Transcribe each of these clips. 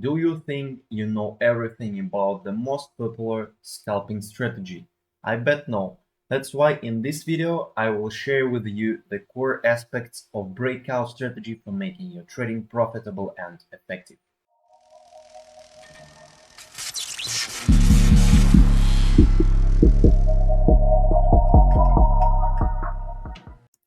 Do you think you know everything about the most popular scalping strategy? I bet no. That's why in this video I will share with you the core aspects of breakout strategy for making your trading profitable and effective.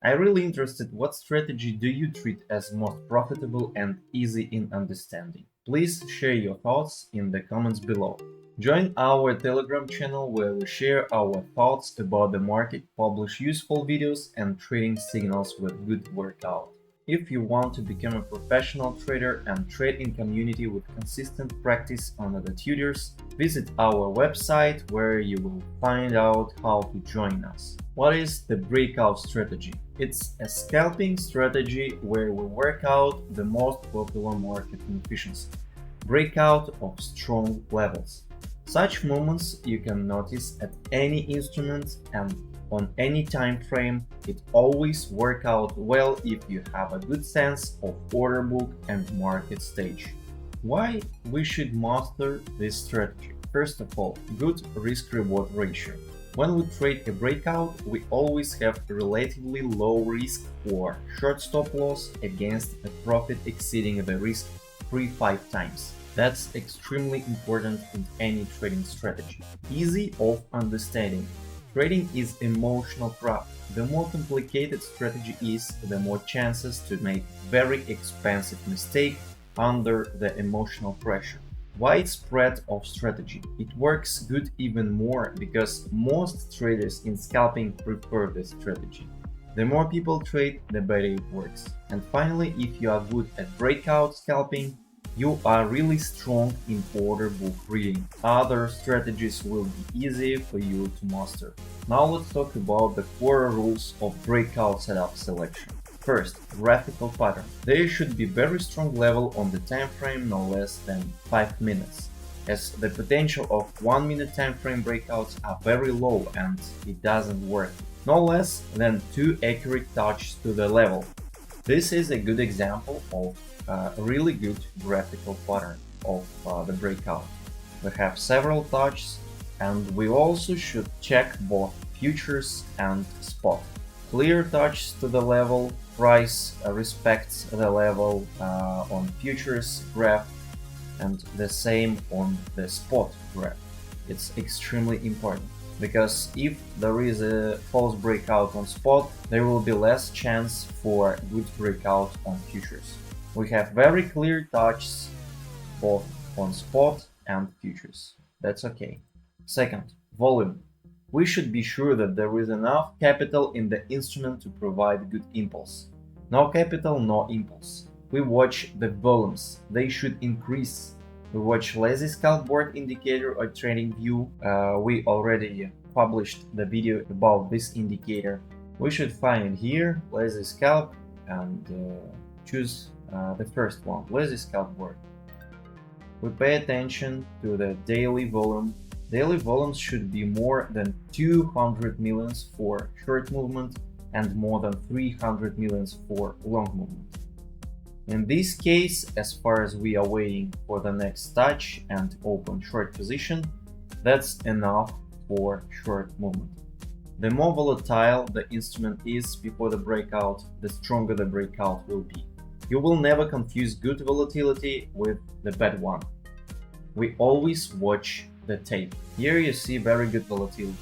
I'm really interested what strategy do you treat as most profitable and easy in understanding? Please share your thoughts in the comments below. Join our Telegram channel where we share our thoughts about the market, publish useful videos and trading signals with good workout. If you want to become a professional trader and trade in community with consistent practice under the tutors, visit our website where you will find out how to join us. What is the breakout strategy? It's a scalping strategy where we work out the most popular market inefficiency, breakout of strong levels. Such movements you can notice at any instrument and on any time frame. It always works out well if you have a good sense of order book and market stage. Why we should master this strategy? First of all, good risk-reward ratio. When we trade a breakout, we always have a relatively low risk or short stop loss against a profit exceeding the risk 3-5 times. That's extremely important in any trading strategy. Easy of understanding. Trading is emotional craft. The more complicated strategy is, the more chances to make very expensive mistake under the emotional pressure. Widespread of strategy. It works good even more because most traders in scalping prefer this strategy. The more people trade, the better it works. And finally, if you are good at breakout scalping, you are really strong in order book reading. Other strategies will be easy for you to master. Now let's talk about the core rules of breakout setup selection. First, graphical pattern. There should be very strong level on the time frame, no less than 5 minutes, as the potential of 1 minute time frame breakouts are very low and it doesn't work. No less than 2 accurate touches to the level. This is a good example of a really good graphical pattern of the breakout. We have several touches and we also should check both futures and spot. Clear touches to the level, price respects the level on futures graph and the same on the spot graph. It's extremely important because if there is a false breakout on spot, there will be less chance for good breakout on futures. We have very clear touches both on spot and futures. That's okay. Second, volume. We should be sure that there is enough capital in the instrument to provide good impulse. No capital, no impulse. We watch the volumes. They should increase. We watch lazy scalp board indicator or trading view. We already published the video about this indicator. We should find it here, lazy scalp, and choose the first one, lazy scalp board. We pay attention to the daily volume. Daily volumes should be more than 200 millions for short movement and more than 300 millions for long movement. In this case, as far as we are waiting for the next touch and open short position, that's enough for short movement. The more volatile the instrument is before the breakout, the stronger the breakout will be. You will never confuse good volatility with the bad one. We always watch the tape. Here you see very good volatility,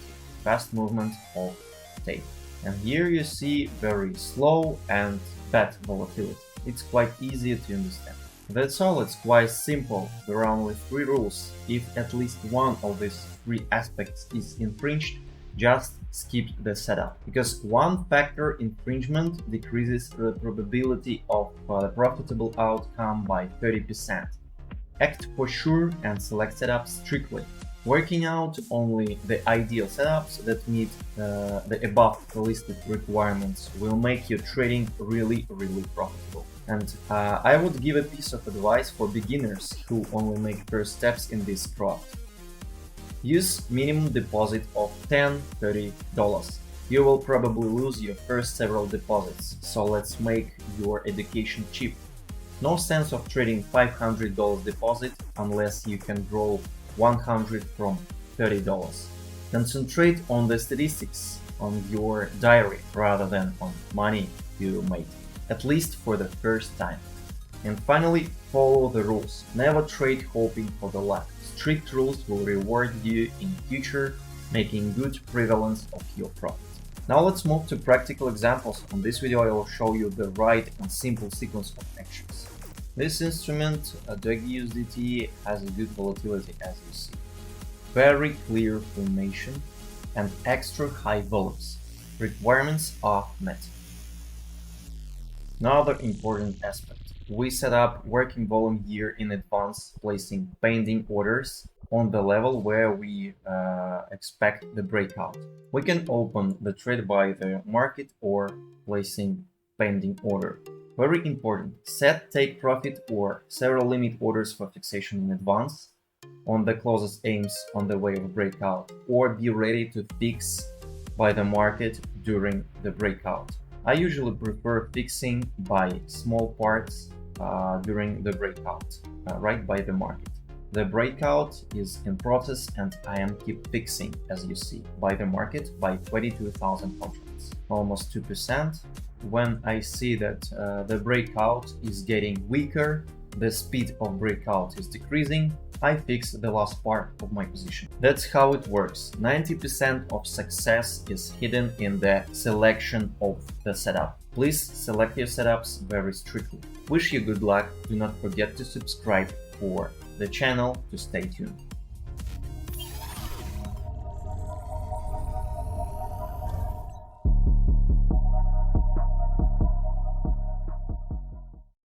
fast movement of tape. And here you see very slow and bad volatility. It's quite easy to understand. That's all, it's quite simple. There are only 3 rules. If at least one of these 3 aspects is infringed, just skip the setup, because one factor infringement decreases the probability of the profitable outcome by 30%. Act for sure and select setups strictly, working out only the ideal setups that meet the above listed requirements will make your trading really profitable. And I would give a piece of advice for beginners who only make first steps in this craft. Use minimum deposit of $10–30. You will probably lose your first several deposits, so let's make your education cheap. No sense of trading $500 deposit unless you can grow 100 from $30. Concentrate on the statistics on your diary rather than on money you made, at least for the first time. And finally, follow the rules. Never trade hoping for the luck. Strict rules will reward you in future, making good prevalence of your profit. Now let's move to practical examples. On this video I will show you the right and simple sequence of actions. This instrument, USDT, has a good volatility as you see. Very clear formation and extra high volumes. Requirements are met. Another important aspect. We set up working volume here in advance, placing pending orders on the level where we expect the breakout. We can open the trade by the market or placing pending order. Very important, set take profit or several limit orders for fixation in advance on the closest aims on the way of breakout, or be ready to fix by the market during the breakout. I usually prefer fixing by small parts during the breakout, right by the market. The breakout is in process and I am keep fixing, as you see, by the market by 22,000 contracts, almost 2%. When I see that the breakout is getting weaker, the speed of breakout is decreasing, I fix the last part of my position. That's how it works. 90% of success is hidden in the selection of the setup. Please select your setups very strictly. Wish you good luck. Do not forget to subscribe for the channel to stay tuned.